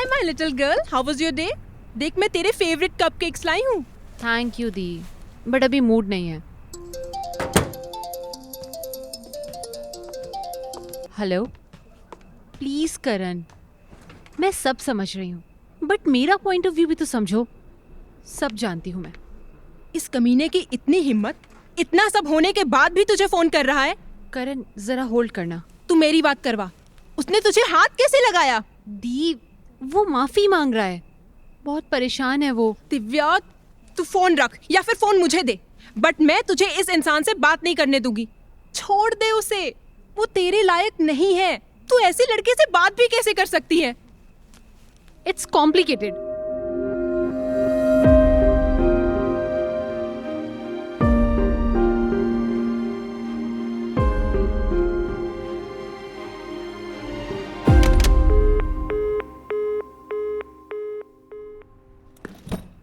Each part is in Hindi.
my little girl. How was your day? देख मैं तेरे फेवरेट कपकेक्स लाई हूँ. थैंक यू दी, बट अभी मूड नहीं है. हेलो, प्लीज करण, मैं सब समझ रही हूँ, बट मेरा पॉइंट ऑफ व्यू भी तो समझो. सब जानती हूँ मैं. इस कमीने की इतनी हिम्मत, इतना सब होने के बाद भी तुझे फोन कर रहा है. करण जरा होल्ड करना. तू मेरी बात करवा. उसने तुझे हाथ कैसे लगाया? दी, वो माफी मांग रहा है. बहुत परेशान है वो. दिव्या, तू फोन रख या फिर फोन मुझे दे, बट मैं तुझे इस इंसान से बात नहीं करने दूंगी. छोड़ दे उसे, वो तेरे लायक नहीं है. तू ऐसे लड़के से बात भी कैसे कर सकती है? It's complicated.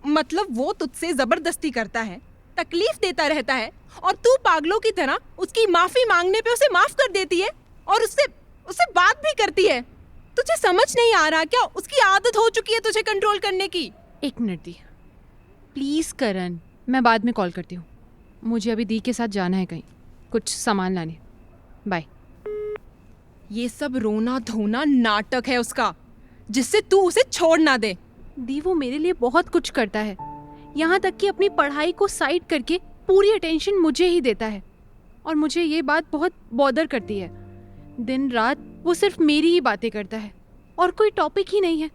मतलब वो तुझसे जबरदस्ती करता है, तकलीफ देता रहता है, और तू पागलों की तरह उसकी माफी मांगने पे उसे माफ कर देती है और उससे बात भी करती है. तुझे समझ नहीं आ रहा क्या? उसकी आदत हो चुकी है तुझे कंट्रोल करने की. एक मिनट दी, प्लीज करण, मैं बाद में कॉल करती हूँ. मुझे अभी दी के साथ जाना है कहीं, कुछ सामान लाने. बाय. ये सब रोना धोना नाटक है उसका, जिससे तू उसे छोड़ ना दे. दी, वो मेरे लिए बहुत कुछ करता है, यहाँ तक कि अपनी पढ़ाई को साइड करके पूरी अटेंशन मुझे ही देता है. और मुझे ये बात बहुत बॉदर करती है. दिन रात वो सिर्फ मेरी ही बातें करता है और कोई टॉपिक ही नहीं है.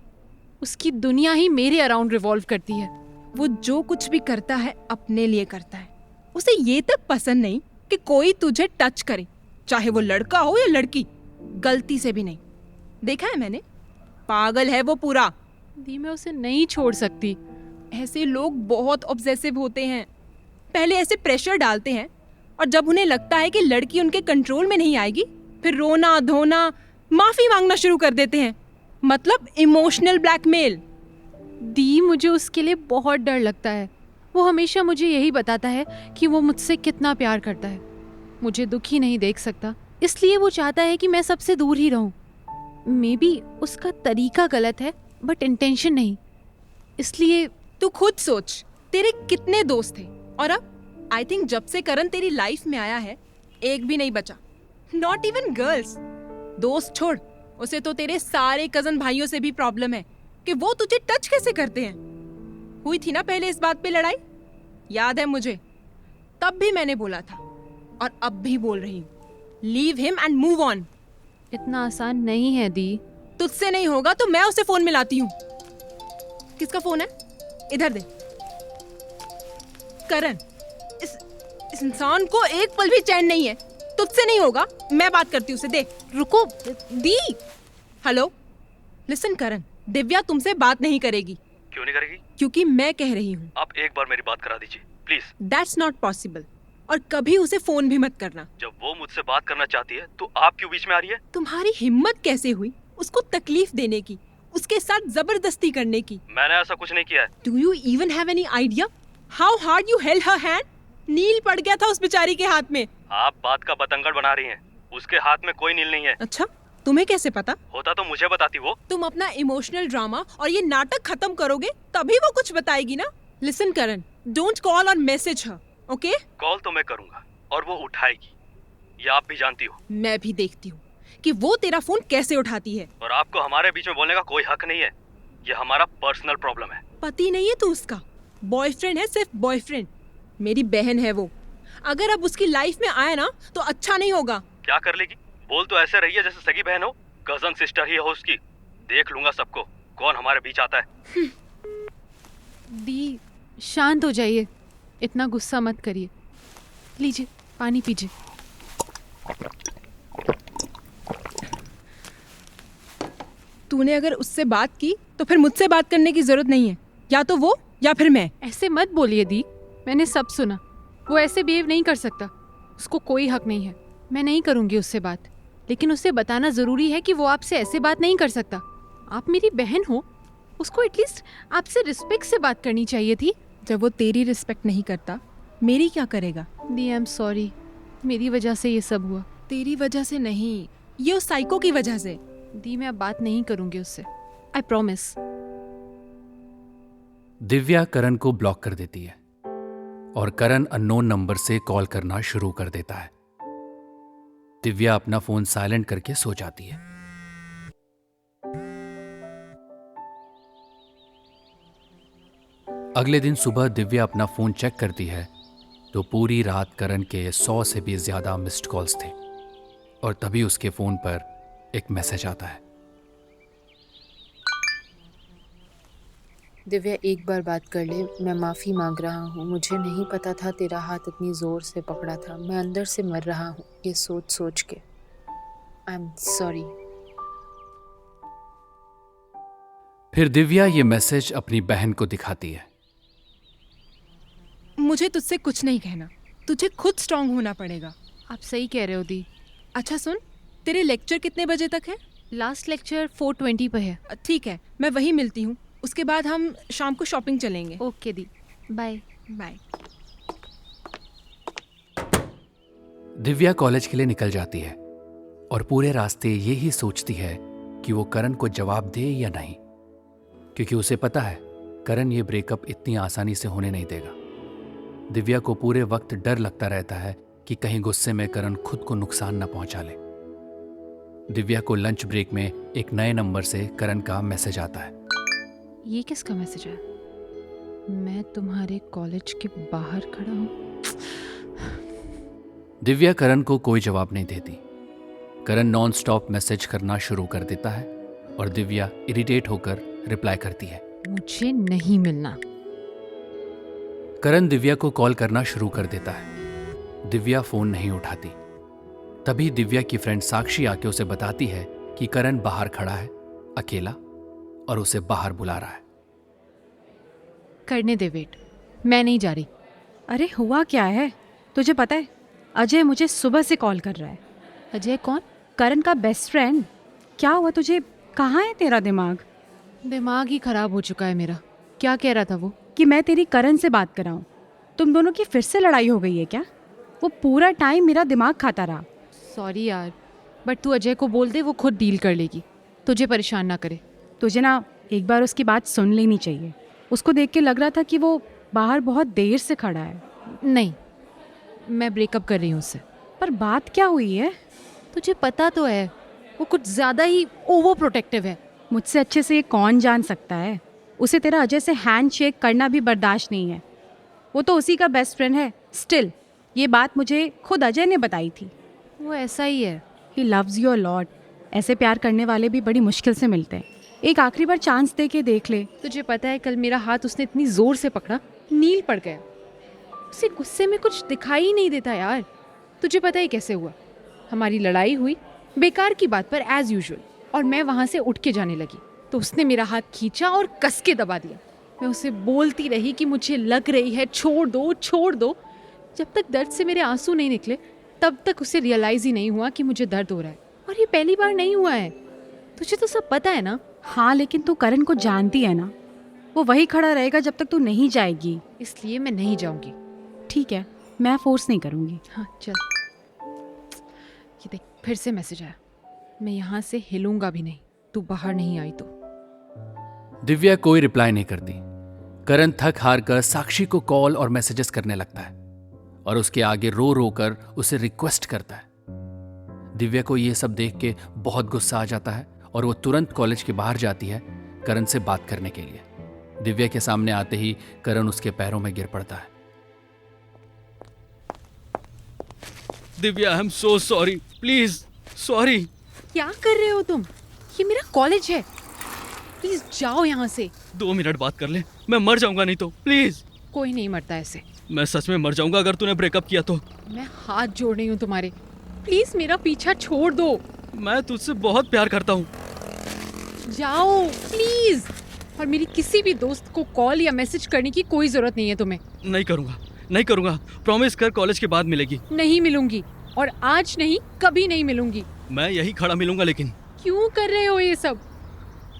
उसकी दुनिया ही मेरे अराउंड रिवॉल्व करती है. वो जो कुछ भी करता है अपने लिए करता है. उसे ये तक पसंद नहीं कि कोई तुझे टच करे, चाहे वो लड़का हो या लड़की. गलती से भी नहीं. देखा है मैंने. पागल है वो पूरा. दी, मैं उसे नहीं छोड़ सकती. ऐसे लोग बहुत ऑब्सेसिव होते हैं. पहले ऐसे प्रेशर डालते हैं और जब उन्हें लगता है कि लड़की उनके कंट्रोल में नहीं आएगी, फिर रोना धोना, माफी मांगना शुरू कर देते हैं. मतलब इमोशनल ब्लैकमेल. दी, मुझे उसके लिए बहुत डर लगता है. वो हमेशा मुझे यही बताता है कि वो मुझसे कितना प्यार करता है. मुझे दुखी नहीं देख सकता, इसलिए वो चाहता है कि मैं सबसे दूर ही रहूं. मे बी उसका तरीका गलत है, बट इंटेंशन नहीं. इसलिए तू खुद सोच, तेरे कितने दोस्त थे, और अब आई थिंक जब से करण तेरी लाइफ में आया है, एक भी नहीं बचा. Not even girls. दोस्त छोड़, उसे तो तेरे सारे कजन भाइयों से भी प्रॉब्लम है कि वो तुझे टच कैसे करते हैं. हुई थी ना पहले इस बात पे लड़ाई, याद है मुझे. तब भी मैंने बोला था और अब भी बोल रही हूँ, leave him and move on. इतना आसान नहीं है दी. तुझसे नहीं होगा तो मैं उसे फोन मिलाती हूँ. किसका फोन है? इधर दे. करण, इस इंसान को एक पल भी चैन नहीं है. तुझसे नहीं होगा, मैं बात करती हूँ उसे. दे. रुको दी. हेलो, लिसन करण, दिव्या तुमसे बात नहीं करेगी. क्यों नहीं करेगी? क्योंकि मैं कह रही हूँ. आप एक बार मेरी बात करा दीजिए प्लीज. That's not possible. और कभी उसे फोन भी मत करना. जब वो मुझसे बात करना चाहती है तो आप क्यों बीच में आ रही है? तुम्हारी हिम्मत कैसे हुई उसको तकलीफ देने की, उसके साथ जबरदस्ती करने की? मैंने ऐसा कुछ नहीं किया है. Do you even have any idea how hard you held her hand? नील पड़ गया था उस बेचारी के हाथ में. आप बात का बतंगड़ बना रही हैं. उसके हाथ में कोई नील नहीं है. अच्छा, तुम्हें कैसे पता? होता तो मुझे बताती वो. तुम अपना इमोशनल ड्रामा और ये नाटक खत्म करोगे तभी वो कुछ बताएगी ना. लिसन करण, डोंट कॉल और मैसेज हर, ओके? कॉल तो मैं करूंगा और वो उठाएगी, ये आप भी जानती हो. मैं भी देखती हूँ कि वो तेरा फोन कैसे उठाती है. और आपको हमारे बीच में बोलने का कोई हक नहीं है. ये हमारा पर्सनल प्रॉब्लम है. पति नहीं है तू उसका, बॉयफ्रेंड है, सिर्फ बॉयफ्रेंड. मेरी बहन है वो. अगर अब उसकी लाइफ में आया ना तो अच्छा नहीं होगा. क्या कर लेगी? बोल तो ऐसे रही है जैसे सगी बहन हो, कजन सिस्टर ही हो उसकी. देख लूंगा सबको कौन हमारे बीच आता है. दी, शांत हो जाइए, इतना गुस्सा मत करिए. लीजिए पानी पीजिए. तूने अगर उससे बात की तो फिर मुझसे बात करने की जरूरत नहीं है. या तो वो या फिर मैं. ऐसे मत बोलिए दी, मैंने सब सुना. वो ऐसे बिहेव नहीं कर सकता, उसको कोई हक नहीं है. मैं नहीं करूंगी उससे बात, लेकिन उसे बताना जरूरी है कि वो आपसे ऐसे बात नहीं कर सकता. आप मेरी बहन हो, उसको एटलीस्ट आपसे रिस्पेक्ट से बात करनी चाहिए थी. जब वो तेरी रिस्पेक्ट नहीं करता, मेरी क्या करेगा? दी, आई एम सॉरी, मेरी वजह से ये सब हुआ. तेरी वजह से नहीं, ये उस साइको की वजह से. दी, मैं अब बात नहीं करूंगी उससे. I promise. दिव्या करण को ब्लॉक कर देती है और करण अननोन नंबर से कॉल करना शुरू कर देता है। दिव्या अपना फोन साइलेंट करके सो जाती है। अगले दिन सुबह दिव्या अपना फोन चेक करती है तो पूरी रात करण के 100 से भी ज्यादा मिस्ड कॉल्स थे और तभी उसके फोन पर एक मैसेज आता है। दिव्या, एक बार बात कर ले। मैं माफ़ी मांग रहा हूँ। मुझे नहीं पता था तेरा हाथ इतनी ज़ोर से पकड़ा था। मैं अंदर से मर रहा हूँ ये सोच सोच के। I am sorry. फिर दिव्या ये मैसेज अपनी बहन को दिखाती है। मुझे तुझसे कुछ नहीं कहना, तुझे खुद स्ट्रांग होना पड़ेगा। आप सही कह रहे हो दी। अच्छा सुन, तेरे लेक्चर कितने बजे तक है? लास्ट लेक्चर 4:20 पे है। ठीक है, मैं वहीं मिलती हूँ। उसके बाद हम शाम को शॉपिंग चलेंगे। ओके दी, बाय। बाय। दिव्या कॉलेज के लिए निकल जाती है और पूरे रास्ते ये ही सोचती है कि वो करण को जवाब दे या नहीं, क्योंकि उसे पता है करण ये ब्रेकअप इतनी आसानी से होने नहीं देगा। दिव्या को पूरे वक्त डर लगता रहता है कि कहीं गुस्से में करण खुद को नुकसान न पहुंचा ले। दिव्या को लंच ब्रेक में एक नए नंबर से करण का मैसेज आता है। ये किसका मैसेज है? मैं तुम्हारे कॉलेज के बाहर खड़ा हूँ। दिव्या करण को कोई जवाब नहीं देती। करण नॉन स्टॉप मैसेज करना शुरू कर देता है और दिव्या इरिटेट होकर रिप्लाई करती है, मुझे नहीं मिलना। करण दिव्या को कॉल करना शुरू कर देता है। दिव्या फोन नहीं उठाती। तभी दिव्या की फ्रेंड साक्षी आके उसे बताती है कि करण बाहर खड़ा है अकेला और उसे बाहर बुला रहा है। करने दे वेट, मैं नहीं जा रही। अरे हुआ क्या है? तुझे पता है अजय मुझे सुबह से कॉल कर रहा है। अजय कौन? करण का बेस्ट फ्रेंड। क्या हुआ तुझे? कहाँ है तेरा दिमाग? दिमाग ही खराब हो चुका है मेरा। क्या कह रहा था वो? कि मैं तेरी करण से बात कराऊं। तुम दोनों की फिर से लड़ाई हो गई है क्या? वो पूरा टाइम मेरा दिमाग खाता रहा। सॉरी यार, बट तू अजय को बोल दे, वो खुद डील कर लेगी। तुझे परेशान ना करे। तुझे ना एक बार उसकी बात सुन लेनी चाहिए। उसको देख के लग रहा था कि वो बाहर बहुत देर से खड़ा है। नहीं, मैं ब्रेकअप कर रही हूँ उससे। पर बात क्या हुई है? तुझे पता तो है वो कुछ ज़्यादा ही ओवर प्रोटेक्टिव है। मुझसे अच्छे से ये कौन जान सकता है? उसे तेरा अजय से हैंड शेक करना भी बर्दाश्त नहीं है। वो तो उसी का बेस्ट फ्रेंड है। स्टिल ये बात मुझे खुद अजय ने बताई थी। वो ऐसा ही है। He loves you a lot. ऐसे प्यार करने वाले भी बड़ी मुश्किल से मिलते हैं। एक आखिरी बार चांस दे के देख ले। तुझे पता है कल मेरा हाथ उसने इतनी जोर से पकड़ा, नील पड़ गया। उसे गुस्से में कुछ दिखाई ही नहीं देता यार। तुझे पता है कैसे हुआ? हमारी लड़ाई हुई बेकार की बात पर एज यूजुअल, और मैं वहां से उठ के जाने लगी तो उसने मेरा हाथ खींचा और कस के दबा दिया। मैं उसे बोलती रही कि मुझे लग रही है, छोड़ दो छोड़ दो। जब तक दर्द से मेरे आंसू नहीं निकले तब तक उसे रियलाइज ही नहीं हुआ कि मुझे दर्द हो रहा है। और ये पहली बार नहीं हुआ है। तुझे तो सब पता है ना। हाँ, लेकिन तू करण को जानती है ना। वो वही खड़ा रहेगा जब तक तू नहीं जाएगी। इसलिए मैं नहीं जाऊंगी। ठीक है, मैं फोर्स नहीं करूंगी। हाँ चल। ये देख, फिर से मैसेज आया। मैं यहाँ से हिलूंगा भी नहीं, तू बाहर नहीं आई तो। दिव्या कोई रिप्लाई नहीं करती। करण थक हार कर साक्षी को कॉल और मैसेजेस करने लगता है और उसके आगे रो रो कर उसे रिक्वेस्ट करता है। दिव्या को यह सब देख के बहुत गुस्सा आ जाता है और वो तुरंत कॉलेज के बाहर जाती है करण से बात करने के लिए। दिव्या के सामने आते ही करण उसके पैरों में गिर पड़ता है। Divya, I am so sorry, please sorry. क्या कर रहे हो तुम? ये मेरा कॉलेज है, प्लीज जाओ यहाँ से। 2 मिनट बात कर ले, मैं मर जाऊंगा नहीं तो, प्लीज। कोई नहीं मरता ऐसे। मैं सच में मर जाऊंगा अगर तूने ब्रेकअप किया तो। मैं हाथ जोड़ रही हूँ तुम्हारे, प्लीज मेरा पीछा छोड़ दो। मैं तुझसे बहुत प्यार करता हूँ। जाओ प्लीज। और मेरी किसी भी दोस्त को कॉल या मैसेज करने की कोई जरूरत नहीं है तुम्हें। नहीं करूंगा, नहीं करूंगा। प्रॉमिस कर, कॉलेज के बाद मिलेगी। नहीं मिलूंगी, और आज नहीं कभी नहीं मिलूंगी। मैं यही खड़ा मिलूंगा। लेकिन क्यों कर रहे हो ये सब?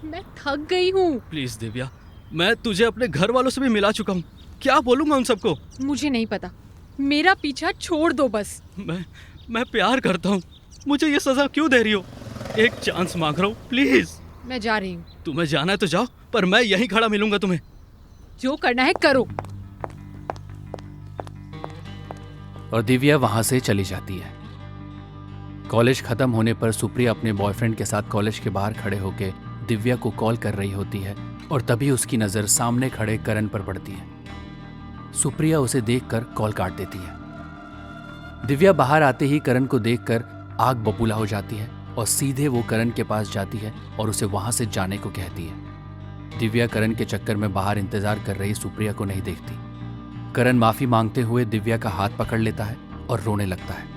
मैं थक गई हूँ। प्लीज दिव्या, मैं तुझे अपने घर वालों से भी मिला चुका हूँ। क्या बोलूंगा उन सबको? मुझे नहीं पता, मेरा पीछा छोड़ दो बस। मैं प्यार करता हूँ। मुझे ये सजा क्यों दे रही हो? एक चांस मांग रहा हूँ, प्लीज। मैं जा रही हूँ। तुम्हें जाना है तो जाओ, पर मैं यहीं खड़ा मिलूंगा तुम्हें। जो करना है करो। और दिव्या वहां से चली जाती है। कॉलेज खत्म होने पर सुप्रिया अपने बॉयफ्रेंड के साथ कॉलेज के बाहर खड़े होकर दिव्या को कॉल कर रही होती है और तभी उसकी नजर सामने खड़े करण पर पड़ती है। सुप्रिया उसे देखकर कॉल काट देती है। दिव्या बाहर आते ही करण को देखकर आग बबूला हो जाती है और सीधे वो करण के पास जाती है और उसे वहां से जाने को कहती है। दिव्या करण के चक्कर में बाहर इंतजार कर रही सुप्रिया को नहीं देखती। करण माफी मांगते हुए दिव्या का हाथ पकड़ लेता है और रोने लगता है।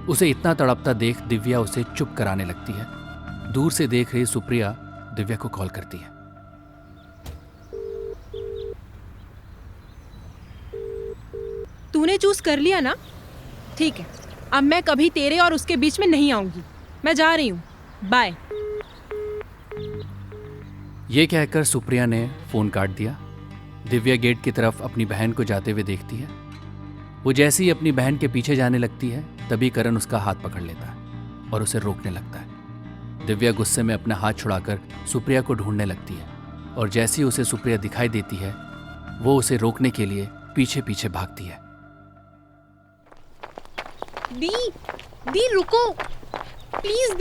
उसे इतना तड़पता देख दिव्या उसे चुप कराने लगती है। दूर से देख रही सुप्रिया दिव्या को कॉल करती है। तूने चूज कर लिया ना, ठीक है। अब मैं कभी तेरे और उसके बीच में नहीं आऊंगी। मैं जा रही हूँ, बाय। ये कहकर सुप्रिया ने फोन काट दिया। दिव्या गेट की तरफ अपनी बहन को जाते हुए देखती है। वो जैसे ही अपनी बहन के पीछे जाने लगती है तभी करण उसका हाथ पकड़ लेता है और उसे रोकने लगता है। दिव्या गुस्से में अपना हाथ छुड़ाकर सुप्रिया को ढूंढने लगती है और जैसे ही उसे सुप्रिया दिखाई देती है वो उसे रोकने के लिए पीछे पीछे भागती है। दी रुको प्लीज।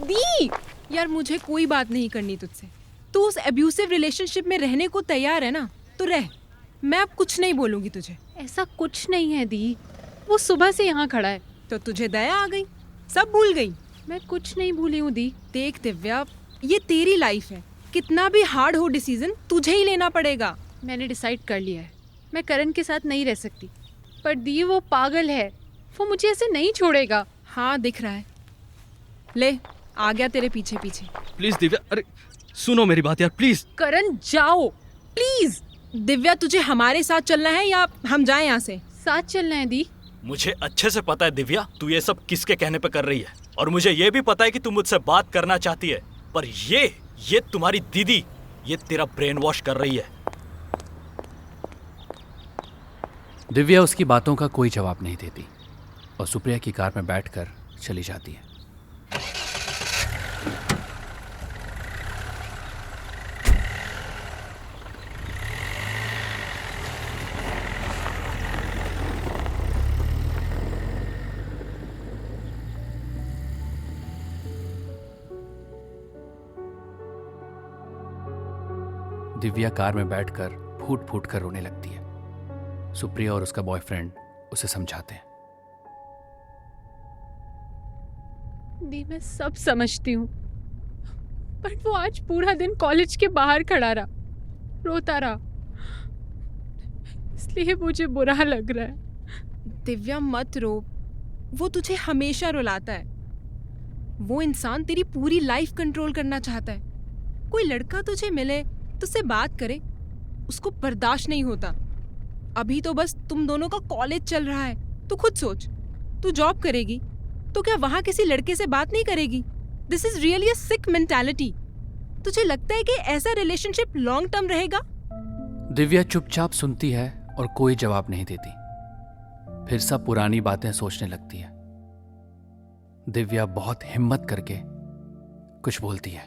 दी यार, मुझे कोई बात नहीं करनी तुझसे। तू उस अब्यूसिव रिलेशनशिप में रहने को तैयार है ना, तो रह। मैं अब कुछ नहीं बोलूंगी तुझे। ऐसा कुछ नहीं है दी, वो सुबह से यहाँ खड़ा है। तो तुझे दया आ गई, सब भूल गई। मैं कुछ नहीं भूली हूँ दी। देख दिव्या, ये तेरी लाइफ है। कितना भी हार्ड हो डिसीजन, तुझे ही लेना पड़ेगा। मैंने डिसाइड कर लिया है, मैं करण के साथ नहीं रह सकती। पर दी वो पागल है, वो मुझे ऐसे नहीं छोड़ेगा। हाँ दिख रहा है। ले, आ गया तेरे पीछे पीछे। प्लीज दिव्या, अरे सुनो मेरी बात यार, प्लीज। करण जाओ प्लीज। दिव्या, तुझे हमारे साथ चलना है या हम जाएं यहाँ से? साथ चलना है दी। मुझे अच्छे से पता है दिव्या, तू ये सब किसके कहने पे कर रही है, और मुझे ये भी पता है कि तू मुझसे बात करना चाहती है, पर ये तुम्हारी दीदी, ये तेरा ब्रेन वॉश कर रही है। दिव्या उसकी बातों का कोई जवाब नहीं देती और सुप्रिया की कार में बैठकर चली जाती है। दिव्या कार में बैठकर फूट फूट कर रोने लगती है। सुप्रिया और उसका बॉयफ्रेंड उसे समझाते हैं। दी मैं सब समझती हूँ, पर वो आज पूरा दिन कॉलेज के बाहर खड़ा रहा, रोता रहा, इसलिए मुझे बुरा लग रहा है। दिव्या मत रो, वो तुझे हमेशा रुलाता है। वो इंसान तेरी पूरी लाइफ कंट्रोल करना चाहता है। कोई लड़का तुझे मिले, तुझसे बात करे, उसको बर्दाश्त नहीं होता। अभी तो बस तुम दोनों का कॉलेज चल रहा है। तू खुद सोच, तू जॉब करेगी तो क्या वहां किसी लड़के से बात नहीं करेगी? This is really a sick mentality. तुझे लगता है कि ऐसा रिलेशनशिप लॉन्ग टर्म रहेगा? दिव्या चुपचाप सुनती है और कोई जवाब नहीं देती। फिर सब पुरानी बातें सोचने लगती है। दिव्या बहुत हिम्मत करके कुछ बोलती है।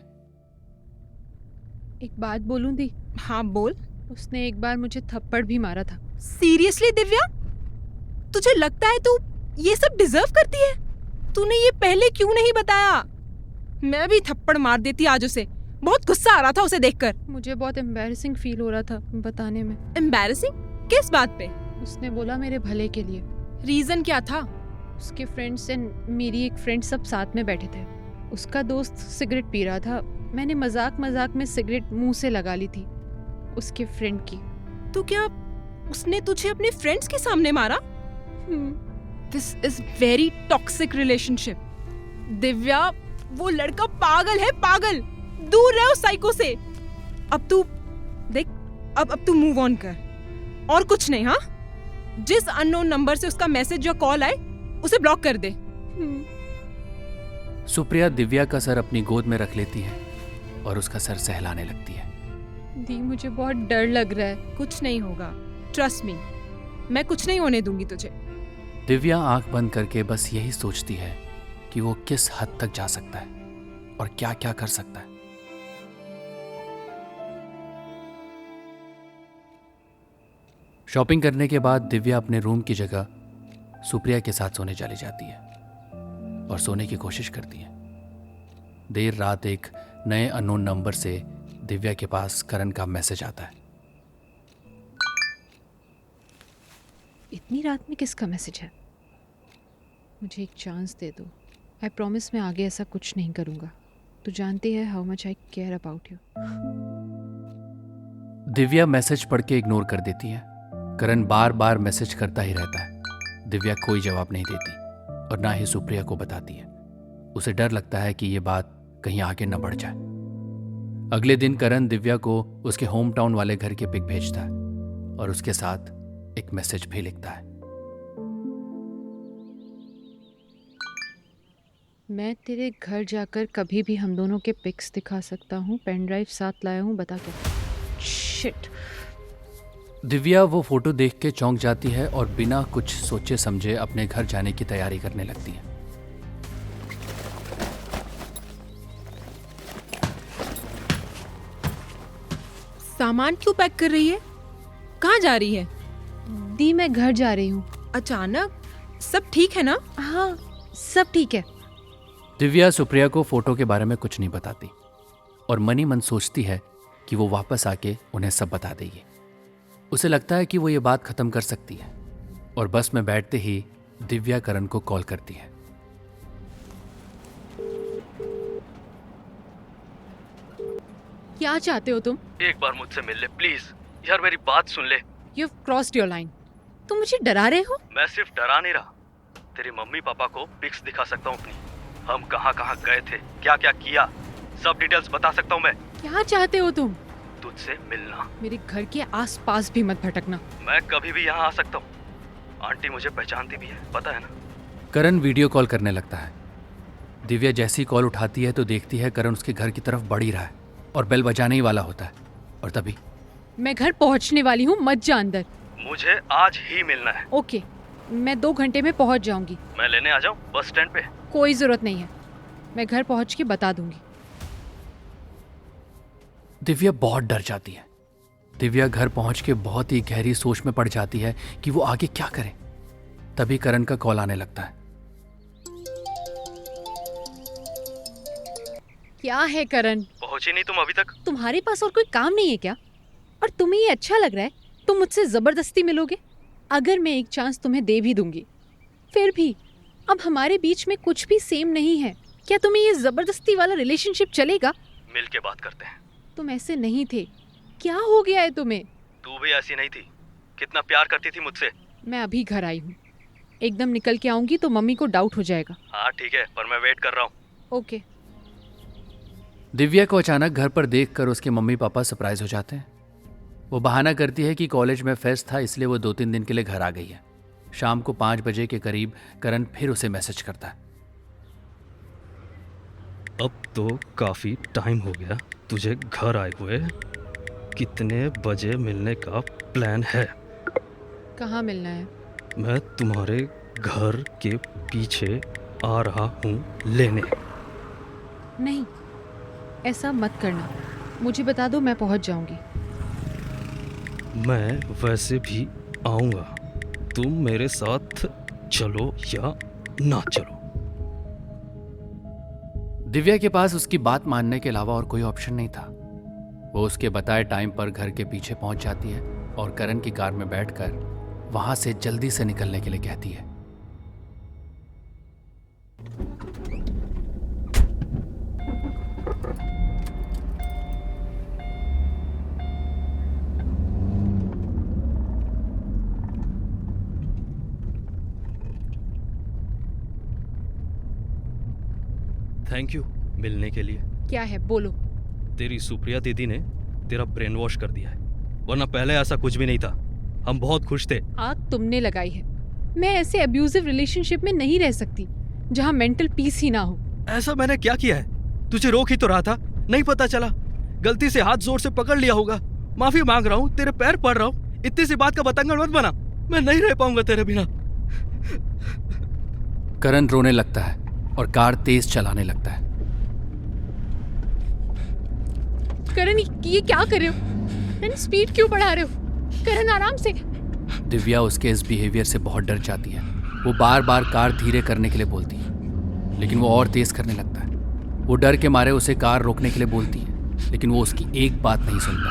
एक बात बोलूं दी? हाँ बोल। उसने एक बार मुझे थप्पड़ भी मारा था। सीरियसली दिव्या, तुझे लगता है तू ये सब डिजर्व करती है? तूने ये पहले क्यों नहीं बताया? मैं भी थप्पड़ मार देती आज उसे। बहुत गुस्सा आ रहा था उसे देखकर। मुझे बहुत एम्बैरेसिंग फील हो रहा था बताने में। एम्बैरेसिंग? किस बात पे? उसने बोला मेरे भले के लिए। रीजन क्या था? उसके फ्रेंड्स एंड मेरी एक फ्रेंड सब साथ में बैठे थे। उसका दोस्त सिगरेट पी रहा था। मैंने मजाक मजाक में सिगरेट मुंह से लगा ली थी उसके फ्रेंड की। तो क्या उसने तुझे अपने फ्रेंड्स के सामने मारा? This is very toxic relationship. Divya, वो लड़का पागल है, पागल। दूर रहो उस साइको से। अब तू देख, अब तू मूव ऑन कर और कुछ नहीं। हाँ, जिस अननोन नंबर से उसका मैसेज या कॉल आए उसे ब्लॉक कर दे। सुप्रिया दिव्या का सर अपनी गोद में रख लेती है और उसका सर सहलाने लगती है। दी मुझे बहुत डर लग रहा है। कुछ नहीं होगा, ट्रस्ट मी, मैं कुछ नहीं होने दूंगी तुझे। दिव्या आंख बंद करके बस यही सोचती है कि वो किस हद तक जा सकता है और क्या क्या कर सकता है। शॉपिंग करने के बाद दिव्या अपने रूम की जगह सुप्रिया के साथ सोने चली जाती है और सोने की कोशिश करती है। देर रात एक नए अननोन नंबर से दिव्या के पास करण का मैसेज आता है। इतनी रात में किसका मैसेज है? मुझे एक चांस दे दो। आई प्रॉमिस मैं आगे ऐसा कुछ नहीं करूँगा। तू जानती है how much I care about you. Divya message पढ़ के इग्नोर कर देती है। करण बार बार मैसेज करता ही रहता है। दिव्या कोई जवाब नहीं देती और ना ही सुप्रिया को बताती है। उसे डर लगता है कि ये बात कहीं आगे न बढ़ जाए। अगले दिन करण दिव्या को उसके होम टाउन वाले घर की पिक भेजता है और उसके साथ एक मैसेज भी लिखता है। मैं तेरे घर जाकर कभी भी हम दोनों के पिक्स दिखा सकता हूँ। पेन ड्राइव साथ लाया हूँ, बता क्या। शिट। दिव्या वो फोटो देख के चौंक जाती है और बिना कुछ सोचे समझे अपने घर जाने की तैयारी करने लगती है। सामान क्यों पैक कर रही है? कहाँ जा रही है? दी मैं घर जा रही हूँ। अचानक? सब ठीक है ना? हाँ सब ठीक है। दिव्या सुप्रिया को फोटो के बारे में कुछ नहीं बताती और मनी मन सोचती है कि वो वापस आके उन्हें सब बता देगी। उसे लगता है कि वो ये बात खत्म कर सकती है और बस में बैठते ही दिव्या करण को कॉल करती है। क्या चाहते हो तुम? एक बार मुझसे मिल ले प्लीज। यार मेरी बात सुन ले। You have crossed your line. तुम मुझे डरा रहे हो? मैं सिर्फ डरा नहीं रहा, तेरे मम्मी पापा को पिक्स दिखा सकता हूँ अपनी। हम कहाँ कहाँ गए थे, क्या क्या किया, सब डिटेल्स बता सकता हूँ मैं। क्या चाहते हो तुम? तुझसे मिलना। मेरे घर के आसपास भी मत भटकना। मैं कभी भी यहाँ आ सकता हूँ। आंटी मुझे पहचानती भी है, पता है ना। करण वीडियो कॉल करने लगता है। दिव्या जैसी कॉल उठाती है तो देखती है करण उसके घर की तरफ बढ़ ही रहा है और बेल बजाने ही वाला होता है। और तभी मैं घर पहुंचने वाली हूँ, मत जा अंदर। मुझे आज ही मिलना है। ओके, मैं 2 घंटे में पहुंच जाऊंगी। मैं लेने आ जाऊँ बस स्टैंड पे? कोई जरूरत नहीं है, मैं घर पहुंच के बता दूंगी। दिव्या बहुत डर जाती है। दिव्या घर पहुंच के बहुत ही गहरी सोच में पड़ जाती है कि वो आगे क्या करे। तभी करण का कॉल आने लगता है। क्या है करण? पहुंची नहीं तुम अभी तक? तुम्हारे पास और कोई काम नहीं है क्या? और तुम्हें ये अच्छा लग रहा है? तुम मुझसे जबरदस्ती मिलोगे? अगर मैं एक चांस तुम्हें दे भी दूंगी, फिर भी अब हमारे बीच में कुछ भी सेम नहीं है। क्या तुम्हें ये जबरदस्ती वाला रिलेशनशिप चलेगा? मिल के बात करते हैं। तुम ऐसे नहीं थे, क्या हो गया है तुम्हें? तू भी ऐसी नहीं थी, कितना प्यार करती थी मुझसे। मैं अभी घर आई हूँ, एकदम निकल के आऊंगी तो मम्मी को डाउट हो जाएगा। हाँ ठीक है, पर मैं वेट कर रहा हूँ। ओके। दिव्या को अचानक घर पर देखकर उसके मम्मी पापा सरप्राइज हो जाते हैं। वो बहाना करती है कि कॉलेज में फेस्ट था, इसलिए वो 2-3 दिन के लिए घर आ गई है। शाम को 5 बजे के करीब करण फिर उसे मैसेज करता है। अब तो काफी टाइम हो गया तुझे घर आए हुए। कितने बजे मिलने का प्लान है? कहाँ मिलना है? मैं तुम्हारे घर के पीछे आ रहा हूँ लेने। नहीं, ऐसा मत करना। मुझे बता दो, मैं पहुंच जाऊंगी। मैं वैसे भी आऊँगा, तुम मेरे साथ चलो या ना चलो। दिव्या के पास उसकी बात मानने के अलावा और कोई ऑप्शन नहीं था। वो उसके बताए टाइम पर घर के पीछे पहुंच जाती है और करण की कार में बैठकर वहां से जल्दी से निकलने के लिए कहती है। थैंक यू मिलने के लिए। क्या है, बोलो। तेरी सुप्रिया दीदी ने तेरा ब्रेन वॉश कर दिया है, वरना पहले ऐसा कुछ भी नहीं था। हम बहुत खुश थे। आग तुमने लगाई है। मैं ऐसे अब्यूजिव रिलेशनशिप में नहीं रह सकती जहाँ मेंटल पीस ही ना हो। ऐसा मैंने क्या किया है? तुझे रोक ही तो रहा था, नहीं पता चला? गलती से हाथ जोर से पकड़ लिया होगा। माफी मांग रहा हूँ, तेरे पैर पड़ रहा हूँ। इतनी सी बात का बतंगड़ मत बना, मैं नहीं रह पाऊंगा तेरे बिना। करण रोने लगता है और कार तेज चलाने लगता है। करण, ये क्या कर रहे हो? करण, स्पीड क्यों बढ़ा रहे हो? करण, आराम से। दिव्या उसके इस बिहेवियर से बहुत डर जाती है। वो बार बार कार धीरे करने के लिए बोलती है, लेकिन वो और तेज करने लगता है। वो डर के मारे उसे कार रोकने के लिए बोलती है, लेकिन वो उसकी एक बात नहीं सुनता।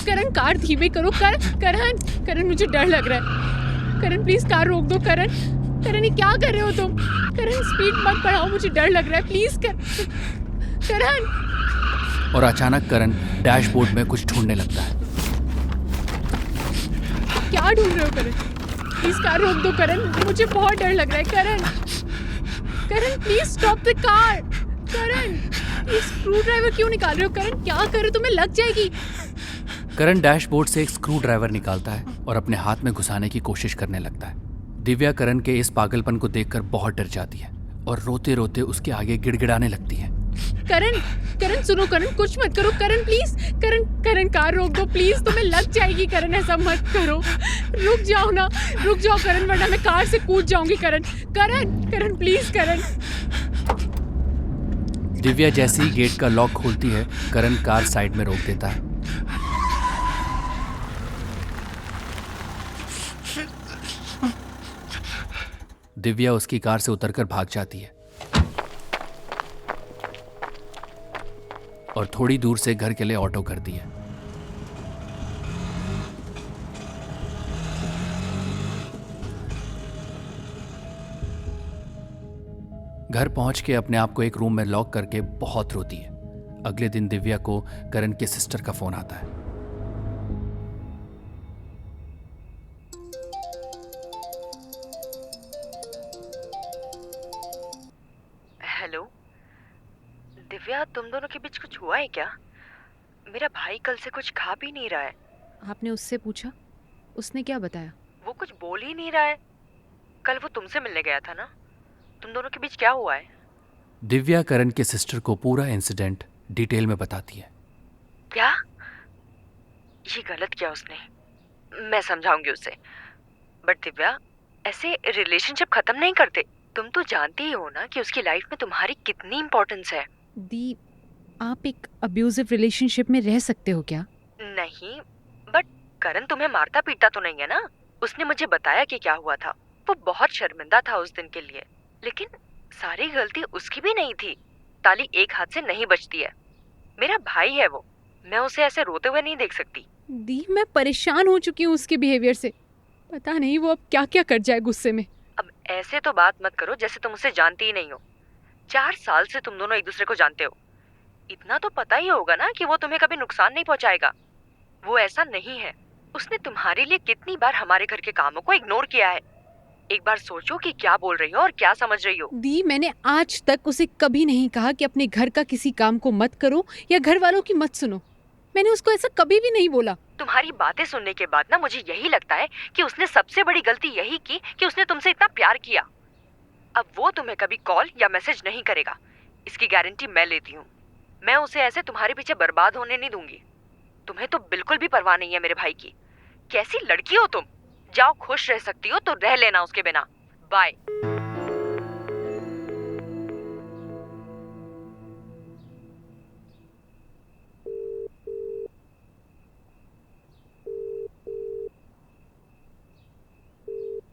करण कार धीमे करो। करण मुझे डर लग रहा है। करण प्लीज कार रोक दो। करण ये क्या कर रहे हो तुम? करण स्पीड मत बढ़ाओ, मुझे डर लग रहा है। प्लीज करण। और अचानक करण डैशबोर्ड में कुछ ढूंढने लगता है। क्या ढूंढ रहे हो करण? प्लीज कार रोक दो करण, मुझे बहुत डर लग रहा है। करण प्लीज स्टॉप द कार। करण ये स्क्रू ड्राइवर क्यों निकाल रहे हो? करण क्या कर रहे हो? तुम्हें लग जाएगी। करण डैशबोर्ड से एक स्क्रू ड्राइवर निकालता है और अपने हाथ में घुसाने की कोशिश करने लगता है। दिव्या करण के इस पागलपन को देखकर बहुत डर जाती है और रोते रोते उसके आगे गिड़गिड़ाने लगती है। करण सुनो। करण कुछ मत करो। करण प्लीज। करण कार रोक दो प्लीज, तुम्हें लग जाएगी। करण ऐसा मत करो, रुक जाओ ना। रुक जाओ करण, वरना मैं कार से कूद जाऊंगी। करण प्लीज। करण दिव्या जैसे ही गेट का लॉक खोलती है, करण कार साइड में रोक देता है। दिव्या उसकी कार से उतरकर भाग जाती है और थोड़ी दूर से घर के लिए ऑटो करती है। घर पहुंच के अपने आप को एक रूम में लॉक करके बहुत रोती है। अगले दिन दिव्या को करण के सिस्टर का फोन आता है। हेलो दिव्या, तुम दोनों के बीच कुछ हुआ है क्या? मेरा भाई कल से कुछ खा भी नहीं रहा है। आपने उससे पूछा? उसने क्या बताया? वो कुछ बोल ही नहीं रहा है। कल वो तुमसे मिलने गया था ना, तुम दोनों के बीच क्या हुआ है? दिव्या करण के सिस्टर को पूरा इंसिडेंट डिटेल में बताती है। क्या? ये गलत किया उसने, मैं समझाऊंगी उसे। बट दिव्या, ऐसे रिलेशनशिप खत्म नहीं करते। तुम तो जानती ही हो ना कि उसकी लाइफ में तुम्हारी कितनी इम्पोर्टेंस है। दी, आप एक अब्यूजिव रिलेशनशिप में रह सकते हो क्या? नहीं, बट करण तुम्हें मारता पीटता तो नहीं है ना? उसने मुझे बताया कि क्या हुआ था। वो बहुत शर्मिंदा था उस दिन के लिए, लेकिन सारी गलती उसकी भी नहीं थी। ताली एक हाथ से नहीं बजती है। मेरा भाई है वो, मैं उसे ऐसे रोते हुए नहीं देख सकती। दी, मैं परेशान हो चुकी हूँ उसके बिहेवियर से। पता नहीं वो अब क्या क्या कर जाए गुस्से में। अब ऐसे तो बात मत करो जैसे तुम उसे जानती ही नहीं हो। 4 साल से तुम दोनों एक दूसरे को जानते हो। इतना तो पता ही होगा ना कि वो तुम्हें कभी नुकसान नहीं पहुंचाएगा। वो ऐसा नहीं है। उसने तुम्हारे लिए कितनी बार हमारे घर के कामों को इग्नोर किया है। एक बार सोचो कि क्या बोल रही हो और क्या समझ रही हो। दी, मैंने आज तक उसे कभी नहीं कहा कि अपने घर का किसी काम को मत करो या घर वालों की मत सुनो। मैंने उसको ऐसा कभी भी नहीं बोला। तुम्हारी बातें सुनने के बाद ना मुझे यही लगता है कि उसने सबसे बड़ी गलती यही की कि उसने तुमसे इतना प्यार किया। अब वो तुम्हें कभी कॉल या मैसेज नहीं करेगा, इसकी गारंटी मैं लेती हूँ। मैं उसे ऐसे तुम्हारे पीछे बर्बाद होने नहीं दूंगी। तुम्हें तो बिल्कुल भी परवाह नहीं है मेरे भाई की। कैसी लड़की हो तुम? जाओ, खुश रह सकती हो तो रह लेना उसके बिना। बाय।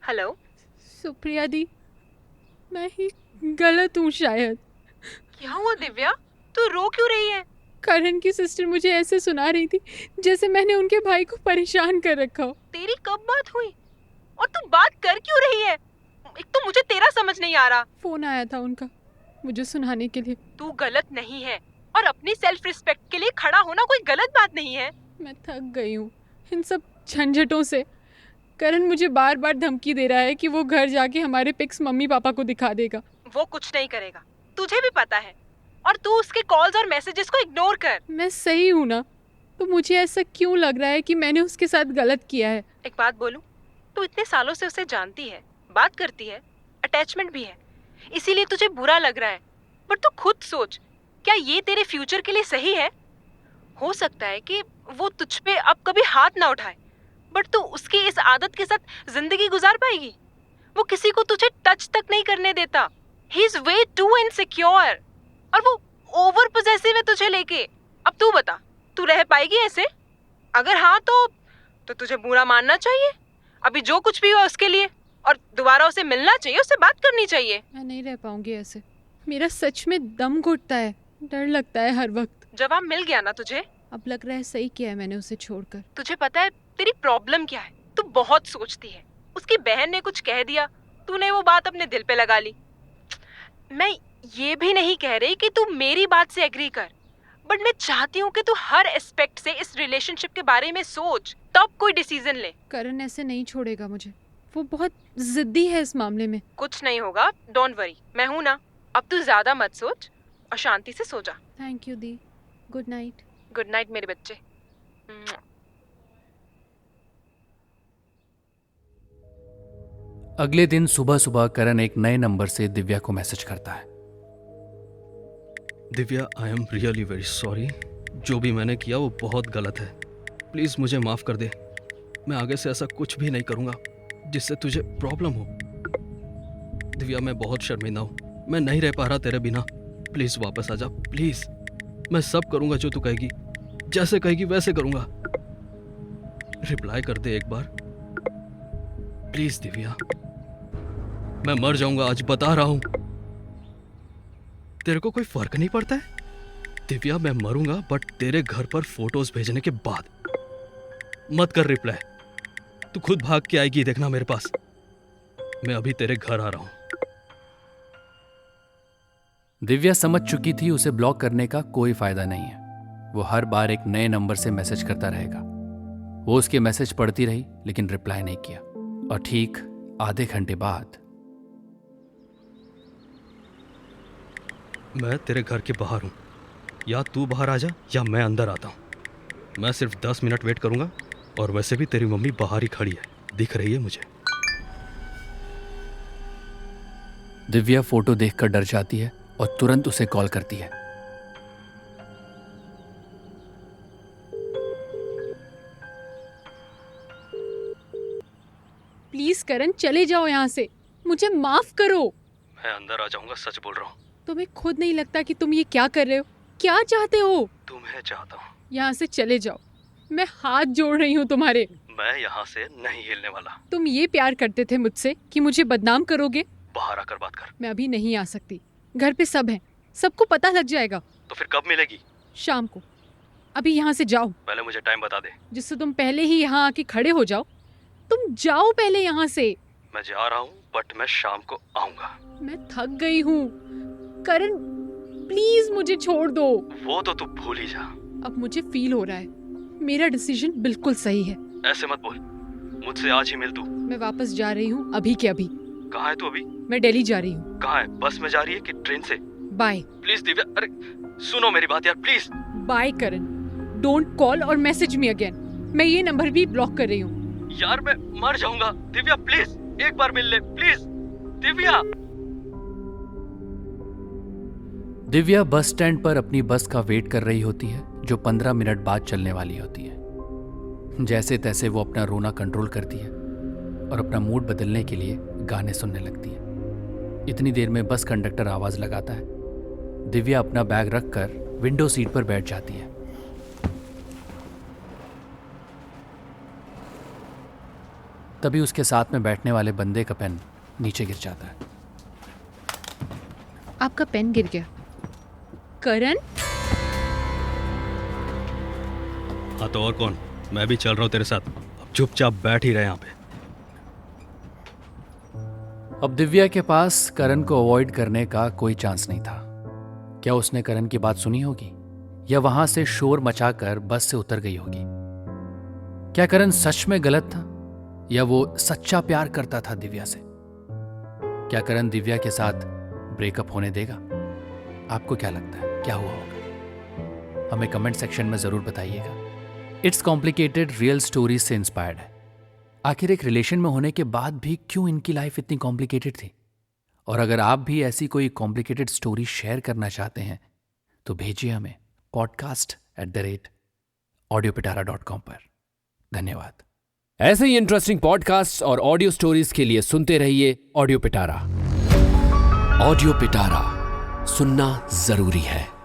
हेलो सुप्रिया दी, मैं ही गलत हूँ शायद। क्या हुआ दिव्या? तू रो क्यों रही है? करण की सिस्टर मुझे ऐसे सुना रही थी जैसे मैंने उनके भाई को परेशान कर रखा हो। तेरी कब बात हुई और तू बात कर क्यों रही है? एक तो मुझे तेरा समझ नहीं आ रहा। फोन आया था उनका मुझे सुनाने के लिए। तू गलत नहीं है और अपनी सेल्फ रिस्पेक्ट के लिए खड़ा होना कोई गलत बात नहीं है। मैं थक गई हूँ इन सब झंझटों से। करण मुझे बार बार धमकी दे रहा है कि वो घर जाके हमारे पिक्स मम्मी पापा को दिखा देगा। वो कुछ नहीं करेगा, तुझे भी पता है। और तू उसके कॉल्स और मैसेजेस को इग्नोर कर। मैं सही हूँ ना? तो मुझे ऐसा क्यों लग रहा है कि मैंने उसके साथ गलत किया है? एक बात बोलूं, तू इतने सालों से उसे जानती है, बात करती है, अटैचमेंट भी है, इसीलिए तुझे बुरा लग रहा है। बट तू खुद सोच, क्या ये तेरे फ्यूचर के लिए सही है? हो सकता है कि वो तुझ पे अब कभी हाथ ना उठाए, बट तू उसकी इस आदत के साथ जिंदगी गुजार पाएगी? वो किसी को तुझे टच तक नहीं करने देता। He is way too insecure और वो ओवर पोजेसिव है तुझे लेके। अब तू बता, तू रह पाएगी ऐसे? अगर हाँ तो तुझे बुरा मानना चाहिए। अभी जो कुछ भी हुआ उसके लिए, और दोबारा उसे मिलना चाहिए, उससे बात करनी चाहिए। मैं नहीं रह पाऊंगी ऐसे। मेरा सच में दम घुटता है, डर लगता है हर वक्त। जवाब मिल गया ना तुझे? अब लग रहा है सही किया है मैंने उसे छोड़कर। तुझे पता है तेरी प्रॉब्लम क्या है? तू बहुत सोचती है। उसकी बहन ने कुछ कह दिया, तूने वो बात अपने दिल पे लगा ली। मैं ये भी नहीं कह रही कि तू मेरी बात से एग्री कर, बट मैं चाहती हूँ कि तू हर एस्पेक्ट से इस रिलेशनशिप के बारे में सोच, तब कोई डिसीजन ले। करण ऐसे नहीं छोड़ेगा मुझे, वो बहुत जिद्दी है इस मामले में। कुछ नहीं होगा, डोंट वरी, मैं हूं ना। अब तू ज्यादा मत सोच और शांति से सो जा। Thank you the, good night. Good night मेरे बच्चे। अगले दिन सुबह सुबह करण एक नए नंबर से दिव्या को मैसेज करता है। Divya, I am really very sorry. जो भी मैंने किया वो बहुत गलत है। प्लीज़ मुझे माफ़ कर दे। मैं आगे से ऐसा कुछ भी नहीं करूँगा जिससे तुझे प्रॉब्लम हो। दिव्या, मैं बहुत शर्मिंदा हूँ। मैं नहीं रह पा रहा तेरे बिना। प्लीज़ वापस आ जा, प्लीज़। मैं सब करूँगा जो तू कहेगी, जैसे कहेगी वैसे करूँगा। रिप्लाई कर दे एक बार, प्लीज़ दिव्या। मैं मर जाऊँगा आज, बता रहा हूँ। तेरे को कोई फर्क नहीं पड़ता है? दिव्या, मैं मरूंगा बट तेरे घर पर फोटोज भेजने के बाद। मत कर रिप्लाई, तू खुद भाग के आएगी, देखना मेरे पास। मैं अभी तेरे घर आ रहा हूं। दिव्या समझ चुकी थी उसे ब्लॉक करने का कोई फायदा नहीं है। वो हर बार एक नए नंबर से मैसेज करता रहेगा। वो उसके मैसेज पढ़ती रही लेकिन रिप्लाई नहीं किया। और ठीक आधे घंटे बाद मैं तेरे घर के बाहर हूं। या तू बाहर आ जा या मैं अंदर आता हूं। मैं सिर्फ 10 मिनट वेट करूंगा। और वैसे भी तेरी मम्मी बाहर ही खड़ी है, दिख रही है मुझे। दिव्या फोटो देखकर डर जाती है और तुरंत उसे कॉल करती है। प्लीज करण, चले जाओ यहाँ से, मुझे माफ करो। मैं अंदर आ जाऊंगा, सच बोल रहा हूँ। तुम्हें खुद नहीं लगता कि तुम ये क्या कर रहे हो? क्या चाहते हो? तुम्हें चाहता हूँ। यहाँ से चले जाओ, मैं हाथ जोड़ रही हूँ तुम्हारे। मैं यहाँ से नहीं हिलने वाला। तुम ये प्यार करते थे मुझसे कि मुझे बदनाम करोगे? बाहर आकर बात कर। मैं अभी नहीं आ सकती, घर पे सब हैं, सबको पता लग जाएगा। तो फिर कब मिलेगी? शाम को। अभी यहाँ से जाओ। पहले मुझे टाइम बता दे। जिससे तुम पहले ही यहाँ आके खड़े हो जाओ। तुम जाओ पहले यहाँ से। मैं जा रहा हूँ बट मैं शाम को आऊंगा। मैं थक गई हूँ करण, प्लीज मुझे छोड़ दो। वो तो तू भूल ही जा। अब मुझे फील हो रहा है मेरा डिसीजन बिल्कुल सही है। ऐसे मत बोल, मुझसे आज ही मिल तू। मैं वापस जा रही हूँ अभी के अभी। कहाँ है तू अभी? मैं दिल्ली जा रही हूँ। कहाँ है? बस में जा रही है कि ट्रेन से? बाय। प्लीज दिव्या, अरे सुनो मेरी बात यार, please. Bye Karan, don't call और मैसेज मी अगेन। मैं ये नंबर भी ब्लॉक कर रही हूँ। यार मैं मर जाऊंगा। दिव्या प्लीज एक बार मिल ले, please Divya. Divya bus stand पर अपनी बस का वेट कर रही होती है जो 15 मिनट बाद चलने वाली होती है। जैसे तैसे वो अपना रोना कंट्रोल करती है और अपना मूड बदलने के लिए गाने सुनने लगती है। इतनी देर में बस कंडक्टर आवाज लगाता है। दिव्या अपना बैग रखकर विंडो सीट पर बैठ जाती है। तभी उसके साथ में बैठने वाले बंदे का पेन नीचे गिर जाता है। आपका पेन गिर गया करण? हाँ तो और कौन? मैं भी चल रहा हूँ तेरे साथ। अब चुपचाप बैठ ही रहे यहाँ पे। अब दिव्या के पास करण को अवॉइड करने का कोई चांस नहीं था। क्या उसने करण की बात सुनी होगी या वहां से शोर मचाकर बस से उतर गई होगी? क्या करण सच में गलत था या वो सच्चा प्यार करता था दिव्या से? क्या करण दिव्या के साथ ब्रेकअप होने देगा? आपको क्या लगता है क्या हुआ होगा? हमें कमेंट सेक्शन में जरूर बताइएगा। इट्स कॉम्प्लिकेटेड रियल स्टोरीज से इंस्पायर्ड है। आखिर एक रिलेशन में होने के बाद भी क्यों इनकी लाइफ इतनी कॉम्प्लिकेटेड थी? और अगर आप भी ऐसी कोई कॉम्प्लिकेटेड स्टोरी शेयर करना चाहते हैं तो भेजिए हमें podcast@audiopitara.com पर। धन्यवाद। ऐसे ही इंटरेस्टिंग पॉडकास्ट और ऑडियो स्टोरीज के लिए सुनते रहिए ऑडियो पिटारा। ऑडियो पिटारा सुनना जरूरी है।